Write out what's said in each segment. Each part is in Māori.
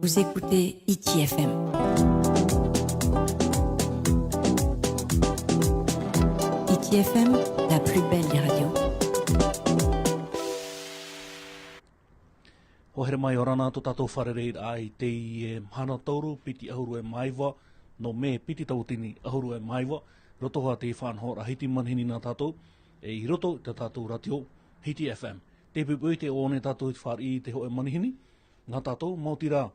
Vous écoutez ITFM. ITFM, la plus belle des radios. Ho here mai o rana to tātou wharereit ai te hana tauru piti ahuru e maiwa, no me piti tautini ahuru e maiwa, roto hoa te whanhora hiti manhini nā tātou, i roto te tātou ratio, Hiti FM. Te pipui te o ne tātou i whar i te ho e manihini, nā tātou, mautira,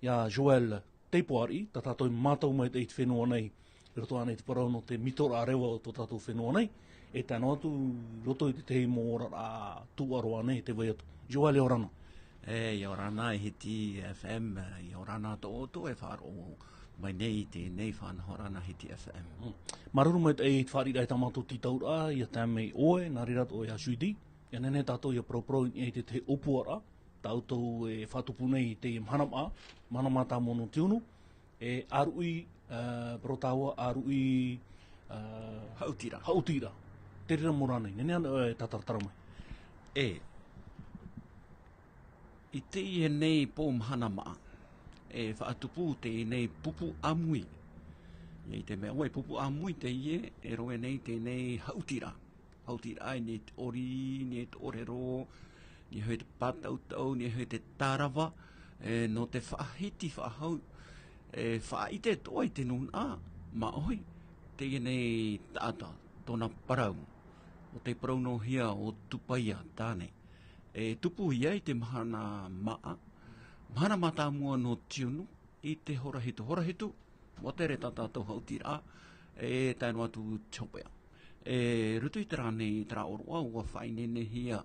ia Joel Teipoari, tā tātou i mātou mai te i te whenua nei, roto anei te parau no te mitora arewa o tō tātou whenua nei, e tāna atu roto i te tehi mō ora a tuaroa nei te vai atu. Joel e o rana. E orana Hiti FM, i orana to oto e wharo mai nei te nei whanhorana Hiti FM. Maruru mai te e whari rai tamatu ti taura, ia tāmei oe, nā rirat o ia suidi, ia nene tātou ia pro i te opuara, tātou e whatupu nei te manama tā mono tiunu, e arui, protaua, arui, hautira. Te rira moranei, nene ana e tataratara mai. I te i nei pōm hanamaa, e whaatupu te i nei pupu amui. I te mea oe pupu amui te i e roe nei te nei hautira. Hautira ai ni te ori, ni te orero, ni hoi te patautau, ni hoi te tarawa, no te whaahiti whaahau, whaaite toa i te nuna, ma oi, te i nei tāta, tōna parau, o te parauno hia o tupaia tāne. E tupu ia i te mahana mata mua no tiunu i te horahitu. Wa tere tātou hautira, e tainu atu chopea. E rutu i te rāne i tera oroa, ua whainene hia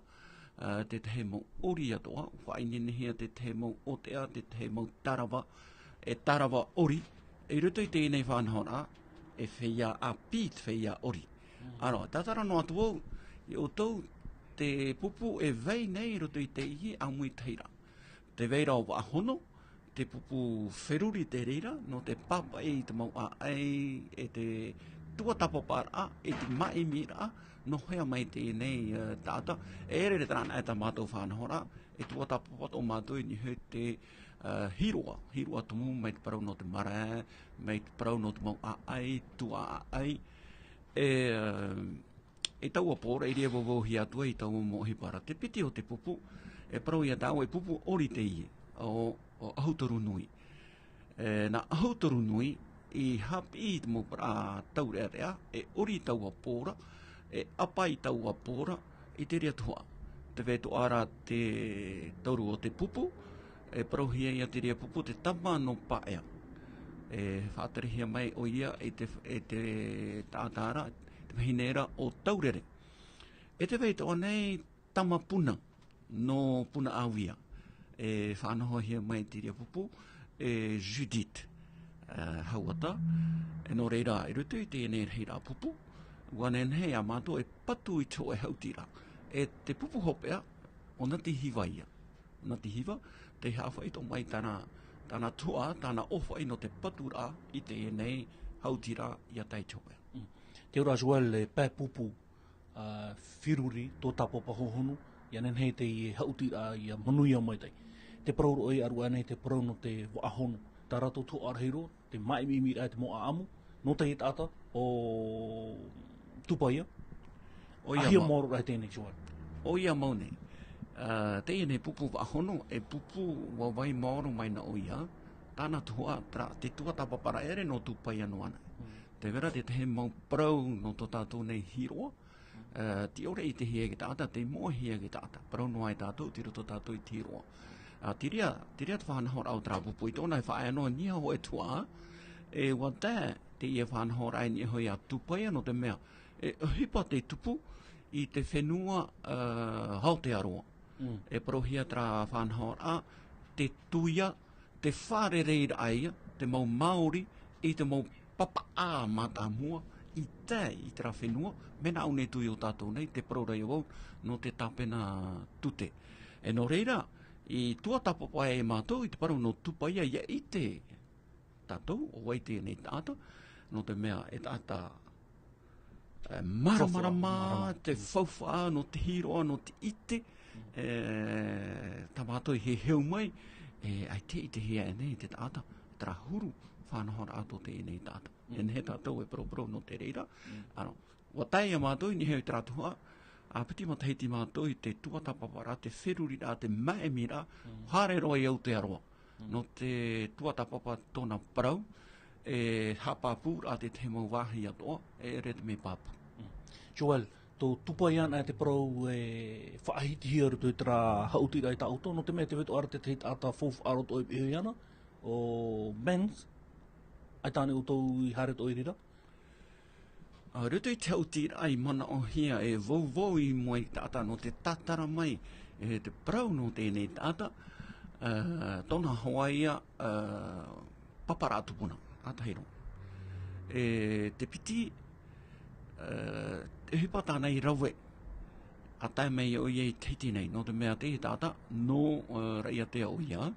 te tehe mau ori atoa, whainene hia te tehe mau otea, te tehe mau tarawa, e tarawa ori. E rutu i te nei whanhora, e whia a pīt whia ori. Aro, tātara no atu au, i o tau, te pupu e vei nei roto i te ihi a mui teira. Te veira o wahono, te pupu wheruri te reira, no te papa e te mau a ai, e te tuatapapara, e te mai mira, no hea mai te nei tāta. E re tāna e ta mātou whanahora, e tuatapapat o mātou ni he te hiroa tumu, mai te parau no te mara, mai te parau no te mau a ai, tua a ai, e tau a pōra, i rea wawohi atua, i tau o mohi para. Te piti o te pupu, e parau ia tau e pupu ori te i, o Ahutaru Nui. Na Ahutaru Nui, i hapi i te mopara tau rea, e ori tau a pōra, e apai tau a pōra, i te rea tua. Te vetu ara te tauru o te pupu, e parau hia ia te rea pupu, te tama no paea. E whātarihia mai o ia, e te tātara, hinera o taurere. E te veito anei tamapuna no puna awia. E whanoho hia mai te rea pupu, e Judith hauata. E no reira e rutu i te ene reira pupu. Wanen hei a mātou e patu i tō e hautira. E te pupu hopea o nati hiwa ia. Nati hiwa, te hawha i tō mai tāna tua, tāna ofa i no te patura i te ene hautira i a tai tōpea. Te ora Joel e pē pupu whiruri tō tapopa hohonu, ia nen hei te i hautira i a manuia mai tei. Te parauro oi aru anei te parau no te waahono. Tā rato tō arheiro, te maimimi rai te moa amu, no te he tāta o tupaia. Ahia moro rai tēnei Joel. O ia maune. Te ene pupu waahono, e pupu wa wai moro mai na o ia, tāna tua, te tua tapapara ere no tupaia no ana. Te vera te he mau parau no tō tātou nei hiroa, ti ore i te hia ki tāta, te moa hia ki tāta, parau no ai tātou, tiro tō tātou i tiroa. Tiria te whanahora au tra pupu, i tōna e whae anoa nia ho e tua, e wata te ia whanahora ai nia hoi a tupaia no te mea, e hipa te tupu i te whenua Haotearoa. E parau hia tra whanahora, te tuia, te whare reira aia, te mau Māori, i te mau papa a mata mua i tera whenua, mena au ne tui o tātou nei, te paraurei o au, no te tapena tute. E no reira, i tua tapapa e mātou, i te parau no tupaia ia i te tātou, o wai te nei tāta, no te mea e tāta maramarama, te whauwha, no te hiroa, no te ite, tā mātou he heu mai, ai te hea nei te taata, tera huru whanahora ato te nei taata. E ne he tātou e pro no te reira. Ano, wa tai a mātou ni heu tera tuha, a piti matahiti mātou i te tuatapapara, te wheruri rā, te maemi rā, hare roa i Aotearoa. No te tuatapapa tōna parau, e hapapū rā te te mau wāhi atoa, e re te me pāpū. Joel, tō tupai ana te parau e whaahiti hiaru tō tera hautira i tāuto, no te mea te wetu ara te te ata fofu aro tō i ana, o men's, ai tāne o tō i hare tō i rira? Ruto i te hautira i mana o hia e vau i mua i tāta no te tatara mai, e te parau no tēnei tāta, tōna Hawaia paparatupuna, atahiro. E te piti, te hipata nei rawe, a tai mei o iei teiti nei, no te mea te tāta, no reiatea o ia,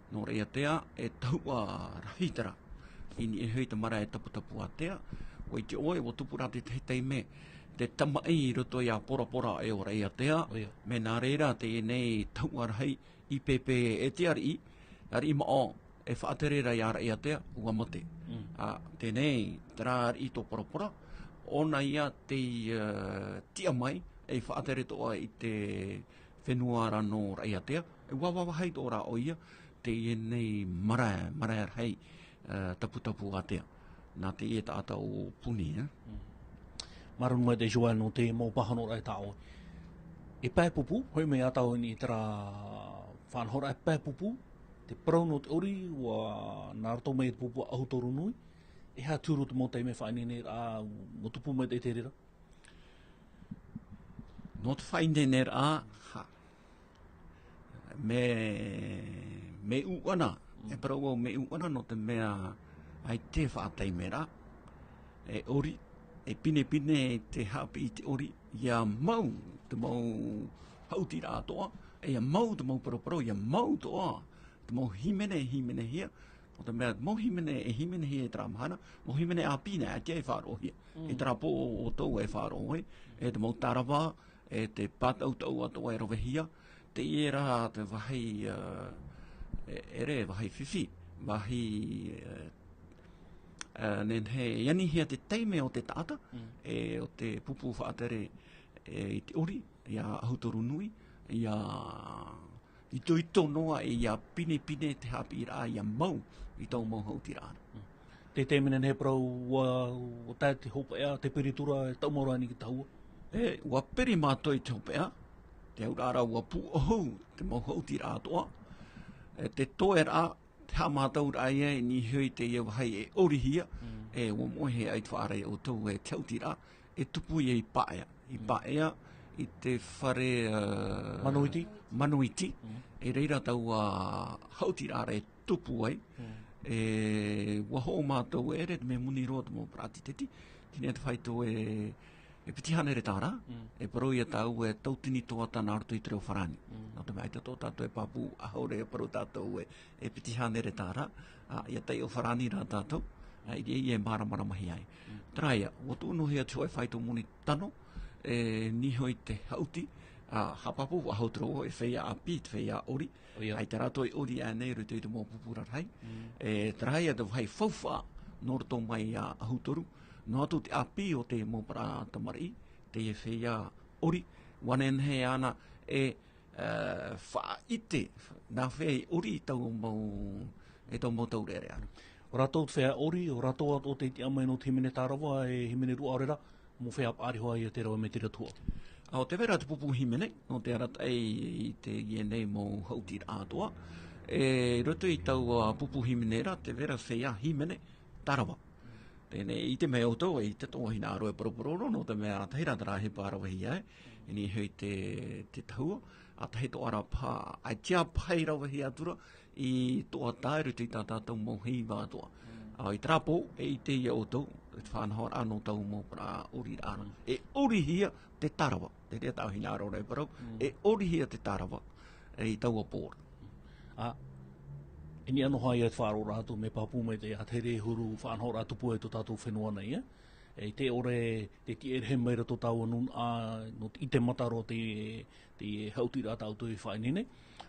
no reiatea e taua rahitara, ini e hui te mara e tapu atea, o i te oe o tupura te teitei me, te tamai i roto i a pora e o reiatea, me nā reira te nei taua rahi, i pepe e te ari mao, e whaaterera i a reiatea, ua mate. Tēnei, tera i tō pora, ona ia te tia mai, e whaatere toa i te whenuara no reiatea, e wawawa hei tō rā o ia, te nei mara hei tapu atea. Nā te e tāta o puni, Maranu mai te Joel no te mō pahano rai tāo. E pēpupu, hoi mei atau ni tera whanhora e pēpupu, te parau no te ori, wa nā rato mei te pupu ahutoru nui, e hea tūru te mō te me whainene rā, mo tupu mai te rira? No te whainene rā, me uana, e parau au me uana no te mea ai te whātai mera, e ori, e pine e te hapi i te ori, ia mau te mau hauti rā toa, e ia mau te mau paraparo, ia mau toa, te mau himene hia, o te mea mau himene hia e tera mahana, mau himene a pine a te e whāro hia, e tera pō o tau e whāro hoi, e te mau tarawa, e te pātautau atoa e rowe hia, te i rā te wahi, e re wahi whiwhi, wahi nen he iani hea te teime o te tāta, e o te pupu whaatere i te ori, ia ahutoru nui, ia i tō noa e ia pine te hapi rā, ia mau i tau mau hauti rā. Te teimenen he parau o tai te hopa ea, te piritura e tau maura ni ki tahua? E, ua peri mātoi te hopa ea, te aurara ua pu ohou, te mau hauti rā toa, te toe rā, te ha mātau rā ia, ni hui te iau hai e orihia, e ua mohe ai whaarai o tau e te hauti rā, e tupu i paea, i te whare manuiti, e reira tau hauti rā e tupu ai, e waho mātou e re, me muni roa te mō prati teti, kine te whaito e pitihane re tāra, e parau ia tau e tautini toa tāna aruto i te reo wharani. Nā te mai te tō tātou e papu ahaure e parau tātou e pitihane re tāra, ia tei o wharani rā tātou, i e mara mahi ai. Traia, o tūno hea tō e whaito muni tano, e nihoi te hauti, hapapu a hautro e whea a pīt, whea ori, ai te rato e ori a nei ruto i te mō pupura rai, e traia te whai whauwha, nō rato mai a hautoru, no atu te api o te mōpara tamari, te e whea ori, wanen he ana e whaite, nā whea ori i tau mau tau rere ana. O rato te whea ori, o rato o te iti amai no te himene tārawa, e himene rua orera, mo whea pārihoa i te rawa me te ratua. O te vera te pupu himene, no te arat ei te ienei mō hauti rātoa, e roto i tau pupu himene ra, te vera whea himene tārawa. Tēnei, i te mea o tau, i te toa hina aroe parapororo, no te mea tahira tara he pārawahi ai, e ni hui te tahua, a tahi to ara pā, ai tia pai rawahi atura, i toa tāiru te tātātou mō hei vātoa. I trapo, e i te ia o tau, e te whanahor anō tau mō para ori rāna. E ori hia te tarawa, te rea tau hina aroe parau, e ori hia te tarawa, e i tau a pōra. Ini ano hai e te whāro rātu me papu mai te atere huru whanhora tupu e to tātou whenua nei, e te ore te ti he mai rato tau anun no i te mataro te hauti rā tau tui whainene.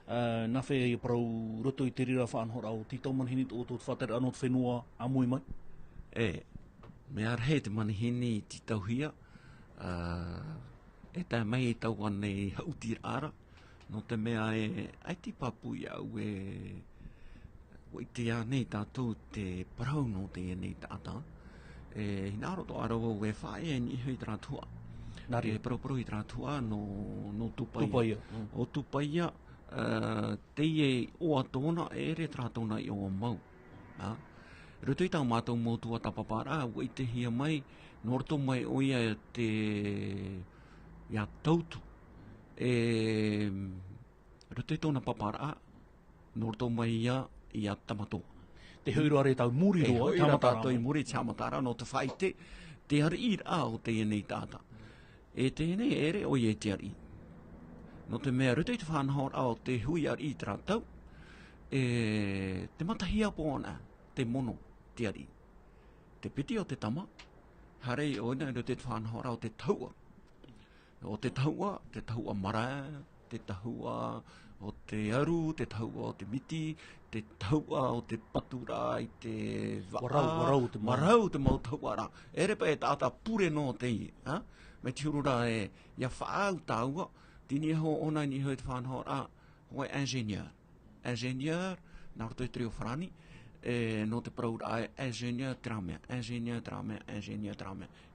Nā whea i parau roto i te rira whanhora o titau manhini tō tō whatere anot whenua amui mai? Me ar he te manihini ti tauhia, e tai mai e tau ane hauti rāra, no te mea ai ti papui au o i te anei tātou te parau no te anei tātā. Hina aro tō arawa e whae e ni hui tātua. Nari. E parau i tātua no tupaia. Tupaia. O tupaia, te e o atona e re tātona i o mau. Ruto i tau mātou mōtua tapapara, o i te hia mai, norto mai o ia te ia tautu. Ruto i tōna papara, norto mai ia tamatoa. Te hauruare tau muri roa, tamatara. Tātou i muri tamatara, no te whaite, te hari i rā o te enei tāta. E te enei ere o i e te hari. No te mea ruto i te whanahor au te hui ari i tātou, te matahia pōna, te mono, te ari. Te piti o te tama, harei o ina ruto i te whanahor au te taua. O te taua mara, te taua o te aru, te taua o te miti, te taua o te patura i te warau te mau taua rā. Ere pa e tāta pure no te i. Me te hurura ia whaau taua, tini ho ona ni hoi te whanau rā, hoi ingenieur. Ingenieur, nā roto i trio wharani, no te parau rā ingenieur tramea.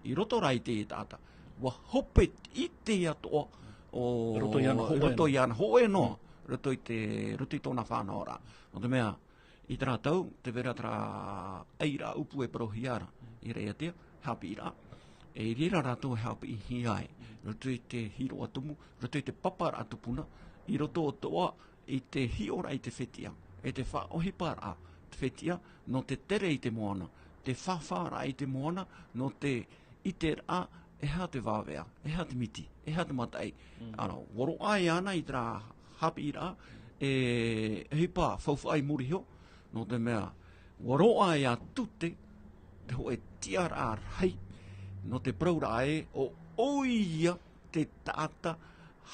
I roto rai te e tāta. Wa hope i te atoa o roto i ana hoe no. Roto i tōna whanau rā. No te mea, i tā tau, te vera tā eira upu e parohiara, i rea tea, hapi i rā. E rira rātou hapi i hiai. Roto i te hiro atumu, roto i te papara atupuna, i roto o toa, i te hiora i te whetia. E te whaohipara te whetia, no te tere i te moana. Te whawhara i te moana, no te ite rā, e hea te wāwea, e hea te miti, e hea te matai. Waro ai ana i tā hapi i rā, hipa whauwhai muri hio, no te mea, waro ai a tute, te ho e tiara a rei, no te praura o oia te tāta,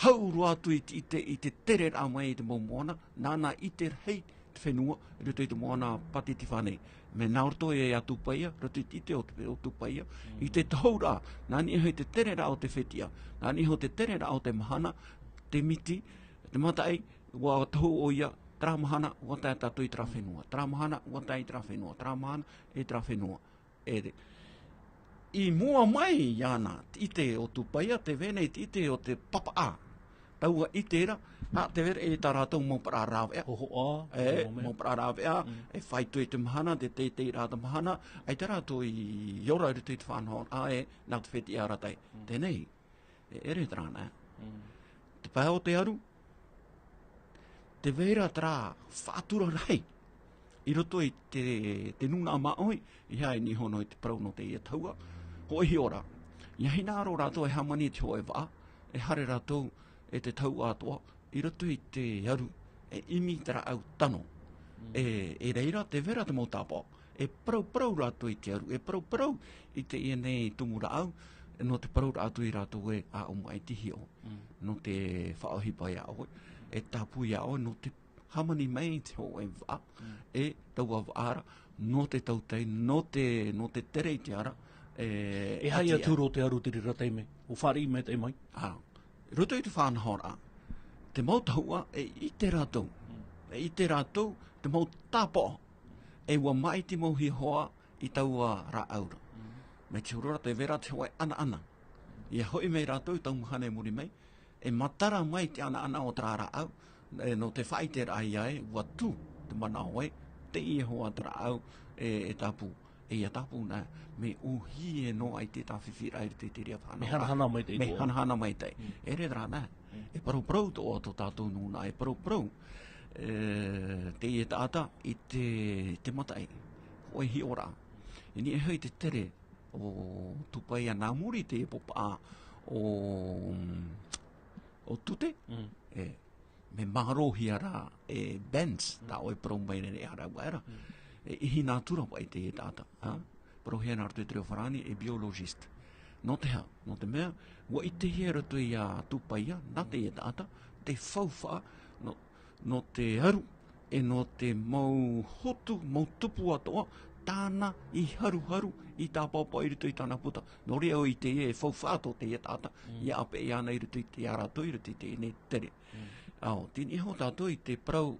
hauru atu i te tere rā mai i te moana, nāna i te rei te whenua, ruto i te moana pati ti whanei. Me naurto e a tupaia, ruto i te o tupaia, i te taura, nāni e hoi te tere rā o te whetia, nāni ho te tere rā o te mahana, te miti, te matai, wa tahu o ia, tra mahana, wa tai tatu i tra whenua, tra mahana, wa tai tra whenua, tra mahana, e tra whenua. I mua mai, iana, i te o tupaia, te venei, i te o te papa a, taua i tera, te vera e tā rātou mōpara rāwea. Mōpara rāwea, e whaitu i te mahana, te rāta mahana, ai te rātou i iora rutu i te whanhor, nā te wheti a ratai. Tēnei, ere trāna. Te pai o te aru, te vera trā whātura rei, i roto i te nuna maoi, i hei ni hono i te parau no te ia taua, hoi hiora. Ia hina aro rātou e hamani te hoe wā, e hare rātou e te tau atoa, i roto i te aru, e imi tera au tano. E reira, te vera te mautapa, e parau rātou i te aru, e parau i te ienei tumura au, no te parau rātou i rātou e a o mai tihi o, no te whaohipa ia o, e tāpu ia o, no te hamani mai te ho e wā, e tau a wāra, no te tautei, no te tere i te ara, e hai aturo te aru te rira teime, o whari me te mai? Roto i te whanahora, te mau taua e i te rātou. E i te rātou, te mau tāpā. E ua mai te mau hi hoa i taua rā aura. Me te urora te vera te hoa ana. I hoi mei rātou, tau muhane muri mei. E matara mai te ana o tā rā au. No te whai te rai ai, ua tū te mana oe. Te i hoa tā rā au e tāpū. E ia tāpū nā, me uhi e no ai te tāwhiwhira i te ria whanau. Me hanahana mai te. Me hanahana mai te. E re rā nā. E parau tō ato tātou nūna, e parau. Te i tāta i te matai. Hoi hi ora. E ni e hoi te tere o tupai a nā muri te popa o tute. Me marohi ara bands, tā oi parau mai nere ara waera. E ihi nā tura wai te e tāta. Prohena ar te treo wharani e biologist. No te hea, no te mea, wa i te hea rato i a tupaia, nā te e tāta, te whauwha, no te haru, e no te mau hotu, mau tupu atoa, tāna i haru i tā papa i ruto i tāna puta. No rea o i te e whauwhāto te e tāta, i ape i ana i ruto i te arato, i ruto i te ne tere. Tini ho tātou i te prau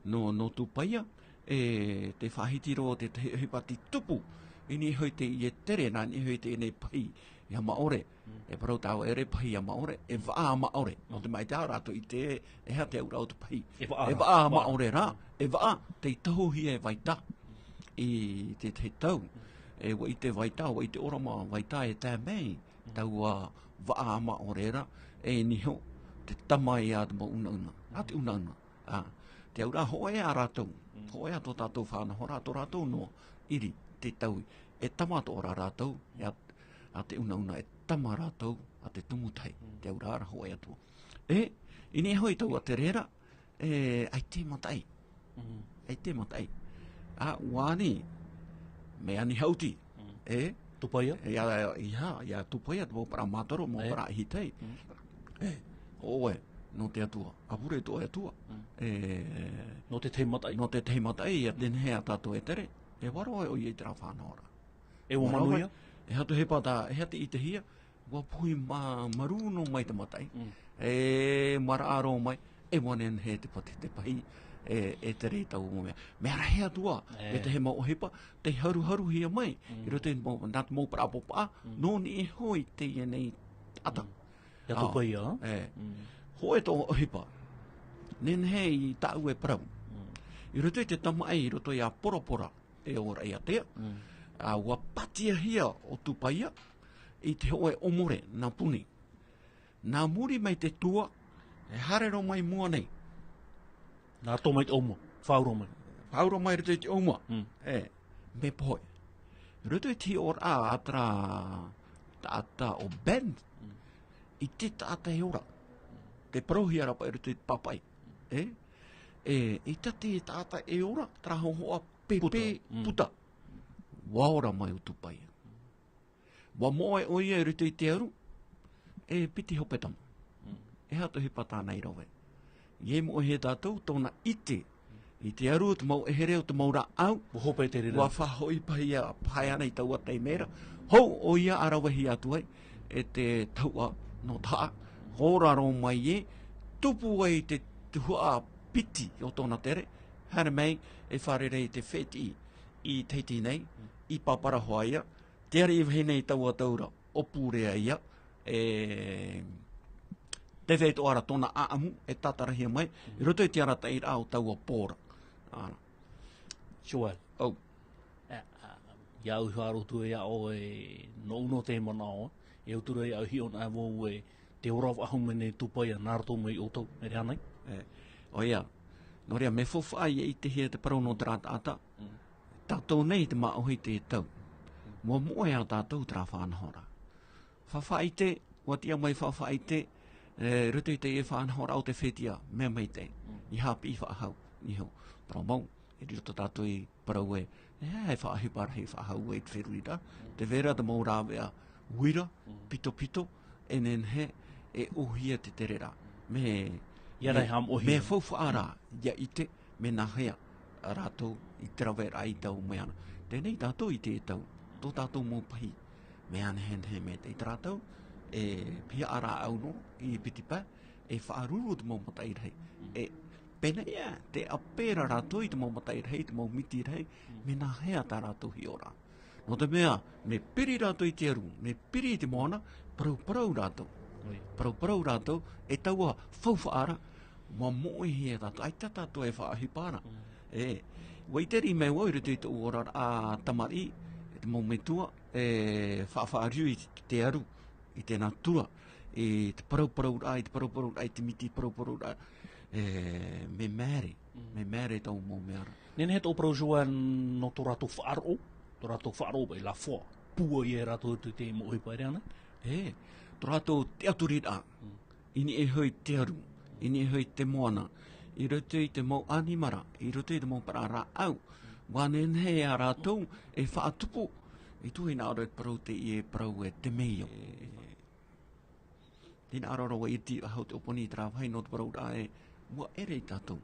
no tupaia, te whahitiro o te hipati tupu, i ni hoi te i e tere, nā ni hoi te i nei pai i a maore. E parau tau e re pai a maore, e waa a maore. No te mai tā rato i te, e hea te aura o te pai. E waa a maore rā. E waa, te tahu hi e waita. I te tau. E wa i te waita, wa i te orama waita e tā mei. Tau a waa a maore rā. E ni ho, te tamai a te mo una. A te una. Te aura hoe a rātou. Hoe a tō tātou whāna, ho rātou rātou no iri te tau. E tamato ora rātou, a te una e tama rātou a te tumutai, te aura ara hoe atua. Ini e hoi tau a te rera, ai te matai. Ai te matai. Wāni, me ani hauti. Tupaia? Ia, tupaia, mō para mātoro, mō para hitei. Oe, no te atua. Apure to e atua. No te teimatai? No te teimatai, ia den hea tātou e tere. E waro o i e tera whānora. E o manuia? E hatu he pata, e hati i te hia, wa pui maru no mai te matai. E mara aro mai, e wanen he te pati te pahi, e te rei tau o mea. Mea rahe atua, e te he mau hepa, te haru hia mai, i rote nāt mō prapopa, no ni e hoi te i nei ata. Ia tupa ia? Hoe tō hepa, nen he i tāu e parau. I roto i te tamai, i roto i a porapora, e ora i a tea. Wa patia hia o tupaia, i te hoe omore, nā puni. Nā muri mai te tua, e harero mai mua nei. Nā tō mai te omo, whauro mai. Whauro mai roto i te oma. Me poe. Roto i te ora atra tāta o band, i te tāta e ora. Te prohiara pa i roto i te papai. I tate e tāta e ora, traho hoa pepe puta. Waora mai o tupaia. Wa moe oia e ruto i te aru, e piti hopetama. E hato he pata nei rawe. Ie mo he tātou tōna ite. I te aru, te mau ehere o te mau ra au. Hope te rira. Wa whahoi paia pai ana i taua tei mera. Hou oia arawahi atu ai. E te taua no taa. Horaro mai e. Tupu ai te hua piti o tōna tere. Hara mei e wharere i te wheti i teiti nei. I papara hoa ia, te ari i nei taua taura, o pūrea ia, te wheto ara tōna aamu, e tatarahia mai, i roto i te ara teira o taua pōra. Sure. Ia au haro tu e au e no uno te mana o, e utura e au hi on awo e te ora ahumene tupaia nārto mai o tau, e rea nei? O ia, no rea me fofai e i te hea te parono trātata, tātou nei te maohi te tau. Mua moe a tātou tra whanahora. Whawhaite, watia mai whawhaite, ruto i te e whanahora o te whetia, mea mai te. I hapi i whahau, i hau. Parau e rito tātou i parau e, hei whahipara hei whahau e te wherurira. Te vera te mau rāwea uira, pito, e nen he, e ohia te terera. Me fawhaara, ia ite, me nahea. Rātou i te rawe rai tau me ana. Tēnei tātou i te tau, tō tātou mō pahi. Me ana he me te rātou, e pia ara au no, i pitipa, e whaaruru te mō matai rei. Pena ia, te apera rātou i te mō matai rei, te mō miti rei, me nā hea tā rātou hi ora. No te mea, me piri rātou i te aru, me piri i te moana, parau rātou. Parau rātou, e taua whauwhaara, ma moe hea tātou, ai tātou e whaahipara. Waiteri me wau ruto i te uora a tamari, e te maumetua, whaafariu i te aru, i te natua, i te parau rai, te miti parau rai, me mere tau mō meara. Nene he tō parau no tō rātou whaaro, bai la whoa, pua i e rātou te mohi paere ana? Tō rātou te aturira, ini e hoi te aru, ini e hoi te moana, i roto i te mau animara, i roto i te mau parara au, Wanen he a rātou e whaatupu. I tuhi nā aro e parau te i e parau e te meo. Tina aroro e iti hau te oponi i tra whai no te parau rā e mua ere i tātou.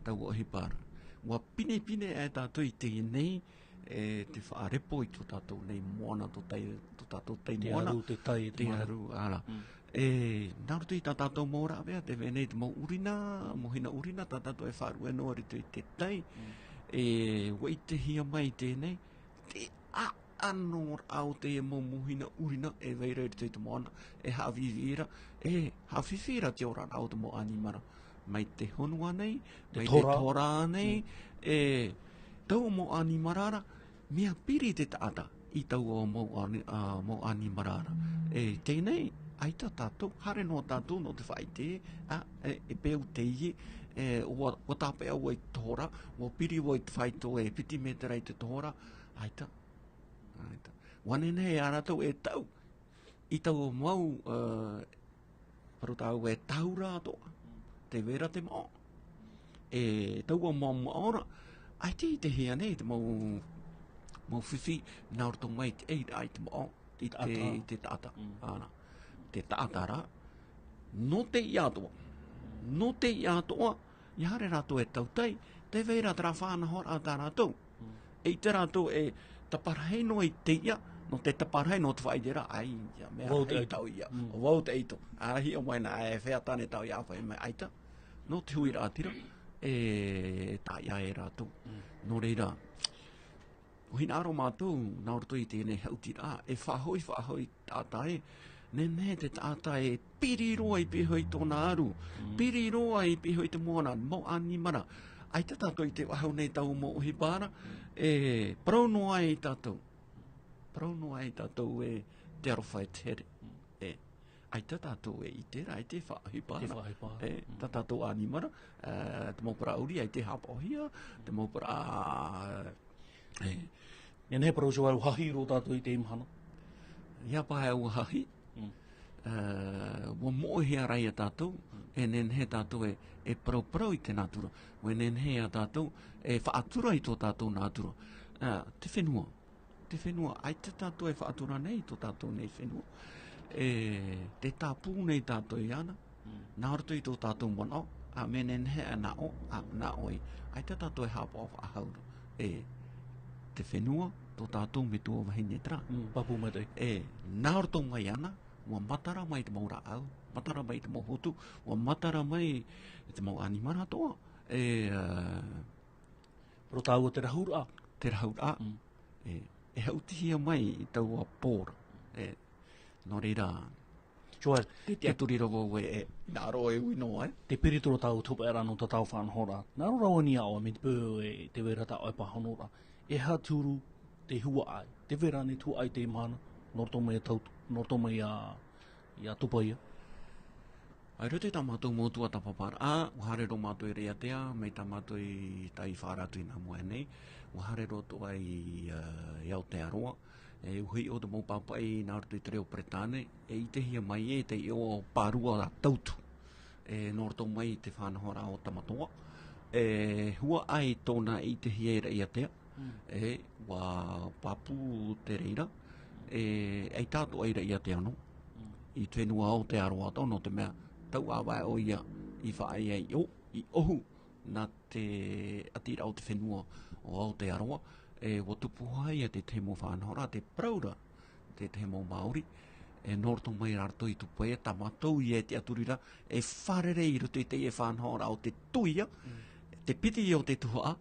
Tau o hipara. Mua pine e tātou i te nei te whaarepo i tō tātou nei moana tō tātou tei moana. Te aru te tai Te aru, ara. Nā rutu i tā tātou mōra awea, te venei te mō urina, mohina urina, tā tātou e wharu e noa ritu i te tai. Wai te hia mai tēnei, te anor au te e mō mohina urina, e veira ritu i te moana, e hawhiwhira, hawhiwhira te ora au te mō animara. Mai te honua nei, mai te tora nei, tau mō animarara, mea piri te taata i tau o mō animarara. Tēnei, aita tātou, hare no tātou no te whaite, e peu te ie, o tāpea o i tora, o piri o i te whaito e piti metera i te tora, aita. Wanene e aratou e tau, i tau o mau, parutau e taura atoa, te vera te mao. Tau o mau maora, aite i te hea nei, te mau whiwhi, naurto mai te eira i te mao, i te tata. Te tātara, no te iatoa. No te iatoa, i hare rātou e tautai, te veira tera whānahora a tā rātou. E te rātou e taparahei no i te ia, no te taparahei no te whaidera, ai, ia, mea hei tau ia, o wau te eito. Ahi o maina, e whea tāne tau ia whai mai aita. No te hui rātira, tā ia e rātou. No reira, o hina aro mātou, naurto i tēnei hautira, e whahoi tātai, ne te tātai e piriroa i pihoi tōna aru, piriroa i pihoi te moana, mo animara. Ai te tātou i te wahau nei tau mo uhi pāra, parau noa i tātou. Parau noa i tātou e te arowhai tere. Ai te tātou e i tera, ai te whahi pāra. Tā tātou animara, te maupara uri, ai te hapohia, te maupara... Ia ne parau siwa hahi ro tātou i te imhana? Ia pahe au hahi. Wa mohe a rai a tātou, e nen he tātou e parau i te nātura. Wa nen he a tātou e whaatura i tō tātou nātura. Te whenua, ai te tātou e whaatura nei tō tātou nei whenua. Te tāpū nei tātou i ana, nā roto i tō tātou monao, a me nen he a nā oi. Ai te tātou e hapa o whaahaura. Te whenua, tō tātou me tō wahine tra. Papu mai tei. Nā roto mai ana, wa matara mai te mau rāau, matara mai te mau hotu, wa matara mai te mau animara toa. Pro tāua te rahura. Te rahura. E hautihia mai i tau a pōra. Nō reira, Joel, te aturi rawa e nā roa e uino te piritoro tau tupa e rano ta tau whanhora. Nā rawa ni awa me te pō e te vera tau e pahonora. E ha tūru te hua ai. Te vera ne tu ai te imana, norto mai a tupa ia. Ai rote tā mātou mōtua ta papara. Uhare ro mātou i rea tea, mei tā mātou i tai whāratu i nā mua nei. Uhare ro to ai i Aotearoa. Uhi o te mōpapai nā roto i te reo Pretane. I te hia mai te i o pārua a tautu. Nō roto mai te whanahora o Tamatoa. Hua ai tōna i te hia i rea tea. Wa papu te reira. Ei tātou ai rea tea no. I te whenua o te aroa tau no te mea tau awae o ia i whaai ai i ohu nā te atira o te whenua o Aotearoa o tupu hai a te temo whanhora, te praura te temo Māori norto mai rarto i tupu e tamatou i e te aturira e wharere i roto i te e whanhora o te tuia te piti o te tuhua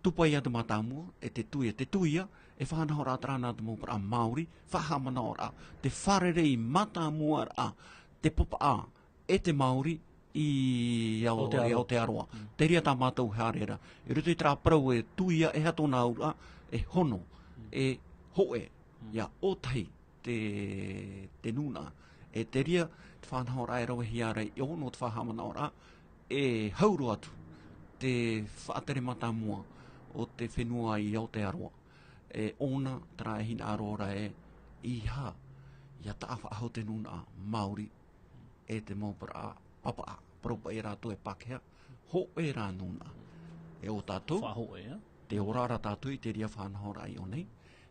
tupu i a te matamua te tuia e whanhora atrana te mōpara Māori whahamana ora te wharere i matamua a te popa a e te Māori i Aotearoa. Te ria tā mātou hārera. I roto i tra parau e tuia e hato nā ura e hono, e hoe, ia otai te nuna. E te ria te whanhora e rawe hiare i ono te whahamana ora e hauru atu te whaatere matamua o te whenua i Aotearoa. Ona tra e hina arora iha ia ta aho te nuna Māori e te mōpara papa a propa e rātou e Pākehā ho e rā nuna e o tātou Whaho e, te orara tātou i te ria whanahora i o nei,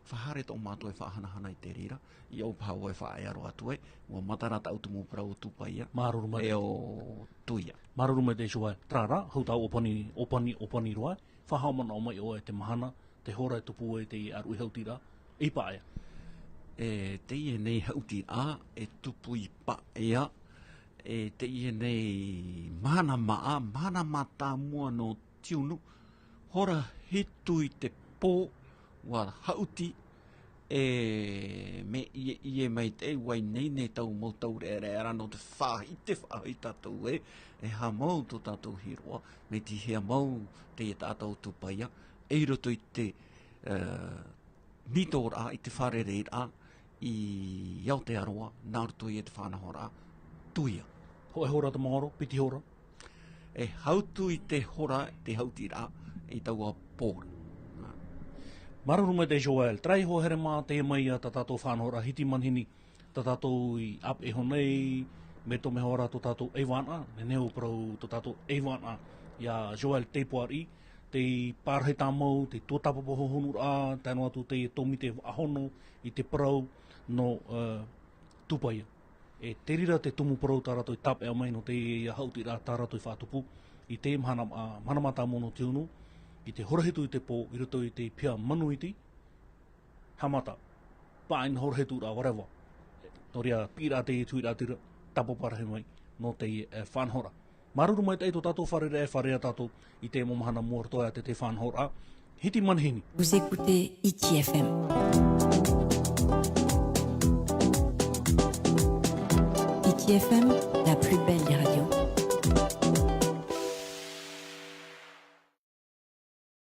whahare tō mātou e whahanahana i te rira, i au pāua e whaearo atu e, ua matara tau tumu prau tupaia, Maruru mai. e o tuia. Maruru mai te shua, trara, hau tau opani roa, whahaumana o mai o e te mahana, te hora e tupu e te aru i hautira, i paia. E te ie nei hauti a, e tupu i pa ea, e te ie nei mana maa tā mua no tiunu, hora hitu i te pō, wa hauti, e me ie mai te wai nei tau mo tau re arano te whahi te whahi tātou e ha mau tō tātou hiroa, me ti hea mau te e tātou tupaia, e roto i te nitora i te wharere a, i Aotearoa, Naruto i te whanahora, tuia. Ho e hora te mahoro, piti hora? E hautu i te hora, te hautira, i taua pōra. Maruru mai te Joel, trai ho here mā te mai a tātou whanahora, hiti manhini, tātou i ap e honei, me to me hora to tātou eiwana, me neo prau to tātou eiwana, ia Joel Teipuari, te pārhei tāmau, te tōtapapo honura, tēnō atu te tomi te ahono, i te prau no tupaia. E te rira te tumu prau tārato i tap ea mai no te hautira tārato i whātupu, i te manamata mono tiunu, i te horahetu i te pō, i roto i te pia manuiti, hamata, pāin horahetu rā warewa. Nō rea pīrā te e tuira tira, tapo parahe mai, no te whanhora. Maruru mai te eito tātou wharere e wharea tātou, i te momahana muartoa te whanhora, hiti manhini. Vous écoutez ITFM. ITFM, la plus belle